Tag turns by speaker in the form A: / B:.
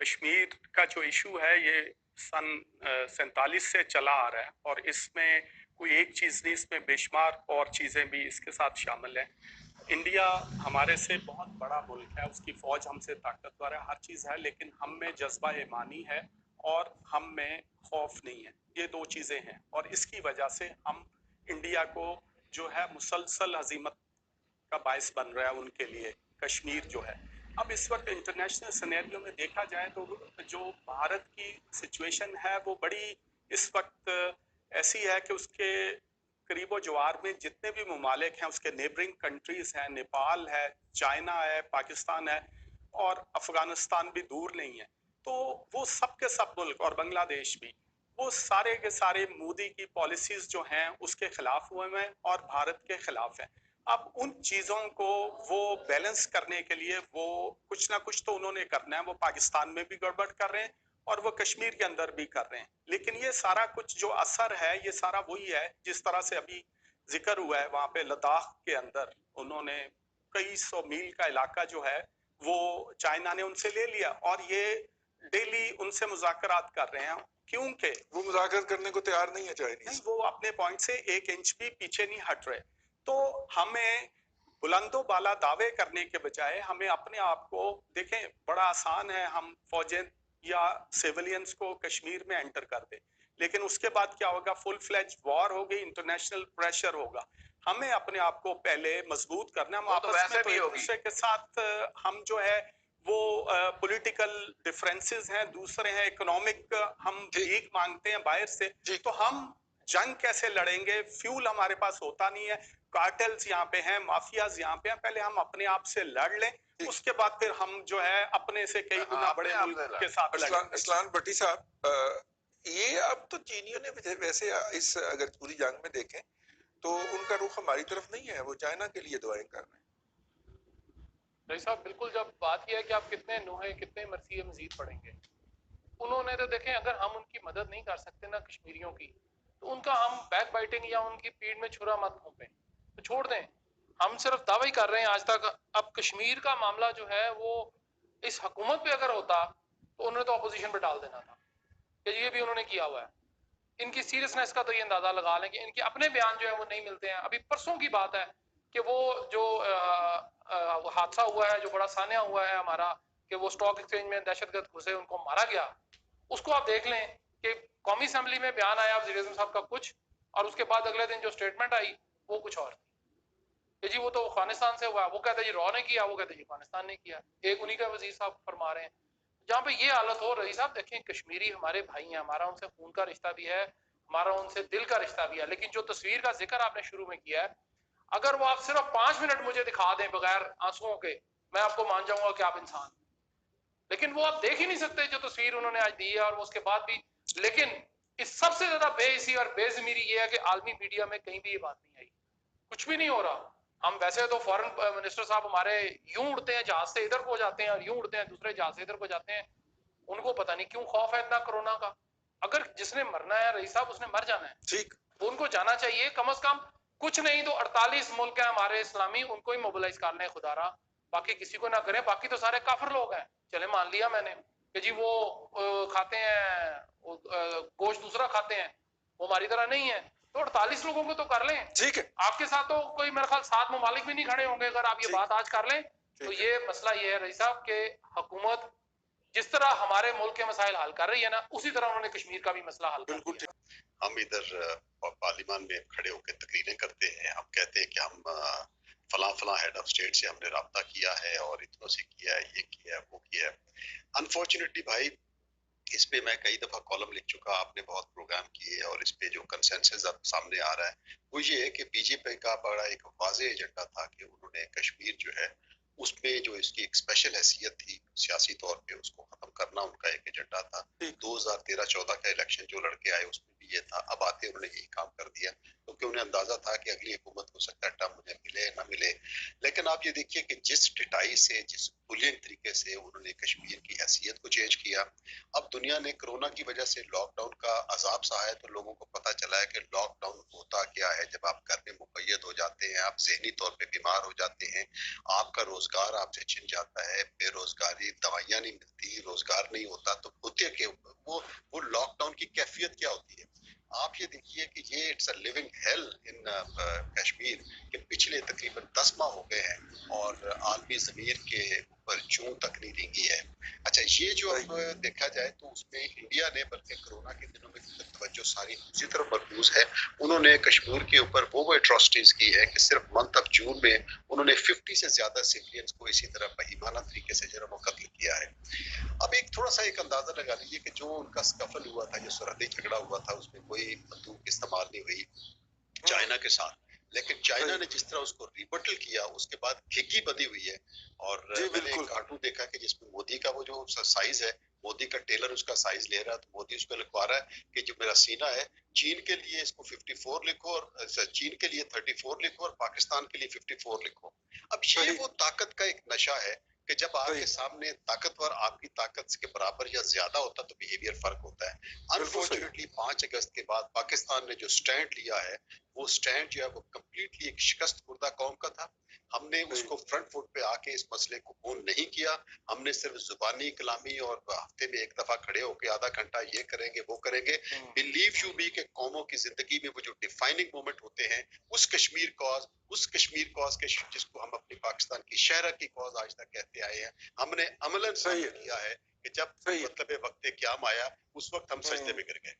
A: कश्मीर का जो इशू है ये सन 47 से चला आ रहा है और इसमें कोई एक चीज नहीं, इसमें बेशुमार और चीजें भी इसके साथ शामिल हैं। इंडिया हमारे से बहुत बड़ा मुल्क है, उसकी फौज हमसे ताकतवर है, हर चीज है, लेकिन हम में जज्बा ईमानी है और हम में खौफ नहीं है। ये दो चीजें हैं और इसकी वजह से हम इंडिया को जो है मुसलसल हजीमत का बायस बन रहा है उनके लिए कश्मीर जो है। अब इस वक्त इंटरनेशनल सिनेरियो में देखा जाए तो जो भारत की सिचुएशन है वो बड़ी इस वक्त ऐसी है कि उसके करीबो जवार में जितने भी ममालिक हैं, उसके नेबरिंग कंट्रीज हैं, नेपाल है, चाइना है, पाकिस्तान है और अफगानिस्तान भी दूर नहीं है। तो वो सब के सब मुल्क और बांग्लादेश भी, वो सारे के सारे मोदी की पॉलिसीज जो हैं उसके खिलाफ हुए हैं और भारत के खिलाफ हैं। अब उन चीजों को वो बैलेंस करने के लिए वो कुछ ना कुछ तो उन्होंने करना है। वो पाकिस्तान में भी गड़बड़ कर रहे हैं और वो कश्मीर के अंदर भी कर रहे हैं, लेकिन ये सारा कुछ जो असर है ये सारा वही है जिस तरह से अभी जिक्र हुआ है। वहां पे लद्दाख के अंदर उन्होंने कई सौ मील का इलाका जो है वो चाइना ने उनसे ले लिया और ये डेली उनसे मुज़ाकरात कर रहे हैं, क्योंकि
B: वो मुज़ाकरात करने को तैयार नहीं है चाइनीज।
A: नहीं, वो अपने पॉइंट से एक इंच भी पीछे नहीं हट रहे। तो हमें बुलंदो बाला दावे करने के बजाय हमें अपने आप को देखें, बड़ा आसान है हम फौजें या सिविलियंस को कश्मीर में एंटर कर दे, लेकिन उसके बाद क्या होगा? फुल फ्लेज वॉर होगी, इंटरनेशनल प्रेशर होगा। हमें अपने आप को पहले मजबूत करना। हम आपस में तो एक दूसरे के साथ हम जो है वो पॉलिटिकल डिफरेंसेस हैं, दूसरे हैं इकोनॉमिक, हम भीख मांगते हैं बाहर से, तो हम जंग कैसे लड़ेंगे? फ्यूल हमारे पास होता नहीं है, कार्टेल्स यहाँ पे हैं, माफियाज यहाँ पे हैं। पहले हम अपने आप से लड़ लें, उसके बाद फिर हम जो है अपने से कई गुना बड़े मुल्क के साथ लड़ेंगे।
B: असलान भट्टी साहब, ये अब तो चीनियों ने वैसे इस अगर पूरी जंग में देखें तो उनका रुख हमारी तरफ नहीं है, वो चाइना के लिए दुआएं कर रहे हैं।
C: भाई साहब, बिल्कुल जब बात यह है कि आप कितने नूहे कितने मरसिए मजीद पढ़ेंगे, उन्होंने तो देखें, अगर हम उनकी मदद नहीं कर सकते ना कश्मीरियों की, तो उनका हम बैक बाइटिंग या उनकी पीठ में छुरा मत घोंपें, तो छोड़ दें। हम सिर्फ दावा ही कर रहे हैं आज तक। अब कश्मीर का मामला जो है वो इस हुकूमत पे अगर होता तो उन्होंने तो अपोजिशन पे डाल देना था, कि ये भी उन्होंने किया हुआ है। इनकी सीरियसनेस का तो ये अंदाजा लगा लें कि इनके अपने बयान जो है वो नहीं मिलते हैं। अभी परसों की बात है कि वो जो हादसा हुआ है, जो बड़ा सान्या हुआ है हमारा, कि वो स्टॉक एक्सचेंज में दहशतगर्द घुसे, उनको मारा गया, उसको आप देख लें कि कौमी असेंबली में बयान आया वज़ीर आज़म साहब का कुछ, और उसके बाद अगले दिन जो स्टेटमेंट आई वो कुछ और थी कि जी वो तो अफगानिस्तान से हुआ। वो कहते जी रॉ ने किया, वो कहते जी अफगानिस्तान ने किया। एक उन्हीं का वज़ीर साहब फरमा रहे हैं। जहाँ पे ये हालत हो रही साहब, देखें, कश्मीरी हमारे भाई हैं, हमारा उनसे खून का रिश्ता भी है, हमारा उनसे दिल का रिश्ता भी है, लेकिन जो तस्वीर का जिक्र आपने शुरू में किया है, अगर वो आप सिर्फ 5 मिनट मुझे दिखा दें बगैर आंसुओं के, मैं आपको मान जाऊंगा कि आप इंसान, लेकिन वो आप देख ही नहीं सकते जो तस्वीर उन्होंने आज दी है और उसके बाद भी। लेकिन इस सबसे ज्यादा बेइज्जती और बेजमीरी ये है कि आलमी मीडिया में कहीं भी ये बात नहीं आई, कुछ भी नहीं हो रहा। हम वैसे तो फॉरेन मिनिस्टर साहब हमारे यूं उड़ते हैं जहाज से इधर को जाते हैं और यूं उड़ते हैं दूसरे जहाज से इधर को जाते हैं। उनको पता नहीं क्यों खौफ है इतना कोरोना का। अगर जिसने मरना है रईस साहब, उसने मर जाना है, ठीक, उनको जाना चाहिए। कम से कम कुछ नहीं तो 48 मुल्क है हमारे इस्लामी, उनको ही मोबिलाइज कर लें खुदारा, बाकी किसी को ना करें। बाकी तो सारे काफिर लोग हैं। चले मान लिया मैंने कि जी वो खाते हैं गोश्त दूसरा खाते हैं, वो हमारी तरह नहीं है, तो 48 लोगों को तो कर लें। ठीक है, आपके साथ तो कोई मेरे ख्याल 7 ममालिक भी नहीं खड़े होंगे अगर आप ये बात आज कर लें। तो ये मसला ये है रईस साहब के हुकूमत जिस तरह हमारे मुल्क के मसाइल हल कर रही है ना, उसी तरह उन्होंने कश्मीर का भी मसला हल कर दिया।
D: हम इधर पार्लियामान में खड़े होकर तकरीरें करते हैं, हम कहते हैं कि हम फला फला हेड ऑफ स्टेट से हमने राब्ता किया है और इतनों से किया है, ये किया है, वो किया है। अनफॉर्चुनेटली भाई, इस पे मैं कई दफा कॉलम लिख चुका, आपने बहुत प्रोग्राम किए, और इस पे जो कंसेंसस अब सामने आ रहा है वो ये है कि बीजेपी का बड़ा एक वाज़ेह एजेंडा था कि उन्होंने कश्मीर जो है उसमें जो इसकी एक स्पेशल हैसियत थी सियासी तौर पे उसको खत्म करना उनका एक एजेंडा था। 2013-14 का इलेक्शन जो लड़के आए उसमें भी ये था। अब आते उन्होंने यही काम कर दिया क्योंकि उन्हें अंदाजा था कि अगली हुकूमत हो सकता है टर्म मुझे मिले ना मिले, लेकिन आप ये देखिए कि जिस डिटाई से, जिस बुलियन तरीके से उन्होंने कश्मीर की हैसियत को चेंज किया, अब दुनिया ने कोरोना की वजह से लॉकडाउन का अजाब सहा है, तो लोगों को पता चला है कि लॉकडाउन होता क्या है। जब आप घर में मुक़य्यद हो जाते हैं, आप ज़हनी तौर पे बीमार हो जाते हैं, आपका रोजगार आपसे छिन जाता है, बेरोजगारी, दवाइयाँ नहीं मिलती, रोजगार नहीं होता, तो होते क्या वो लॉकडाउन की कैफियत क्या होती है? आप ये देखिए कि ये इट्स अ लिविंग हेल इन कश्मीर के पिछले तकरीबन 10 माह हो गए हैं और आलमी ज़मीर के ऊपर जूं तक नहीं रेंगी है। अच्छा, ये जो अब देखा जाए तो उसमें इंडिया ने बल्कि कोरोना के दिनों में तवज्जो सारी दूसरी तरफ मरकूज है। उन्होंने कश्मीर के ऊपर वो एट्रोसिटीज की है कि सिर्फ मंथ ऑफ जून में उन्होंने 50 से ज्यादा सिविलियंस को इसी तरह बहिमाना तरीके से जो है वो कत्ल किया है। अब एक थोड़ा सा एक अंदाजा लगा लीजिए कि जो उनका स्कफल हुआ था, जो सरहदी झगड़ा हुआ था, उसमें कोई बंदूक इस्तेमाल नहीं हुई चाइना के साथ, लेकिन चाइना ने जिस तरह उसको रिबटल किया, उसके बाद घिघी बंधी हुई है। और मैंने एक कार्टून देखा कि जिसमें मोदी का वो जो साइज है, मोदी का टेलर उसका साइज ले रहा है, तो मोदी उसको लिखवा रहा है कि जो मेरा सीना है, चीन के लिए इसको 54 लिखो और चीन के लिए 34 लिखो और पाकिस्तान के लिए 54 लिखो। अब ये वो ताकत का एक नशा है कि जब आपके सामने ताकतवर आपकी ताकत के बराबर या ज्यादा होता तो बिहेवियर फर्क होता है। अनफॉर्चुनेटली 5 अगस्त के बाद पाकिस्तान ने जो स्टैंड लिया है, वो स्टैंड जो है वो कम्प्लीटली एक शिकस्त खुर्दा कौम का था। हमने उसको फ्रंट फुट पे आके इस मसले को कबूल नहीं किया। हमने सिर्फ जुबानी कलामी और हफ्ते में एक दफा खड़े होके आधा घंटा ये करेंगे वो करेंगे। बिलीव यू मी कि कौमों की जिंदगी में वो जो डिफाइनिंग मोमेंट होते हैं, उस कश्मीर कॉज के जिसको हम अपनी पाकिस्तान की शहरा की कॉज आज तक कहते आए हैं, हमने अमलन साबित किया है कि जब मतलब वक्त क़याम आया, उस वक्त हम सजदे में गिर गए।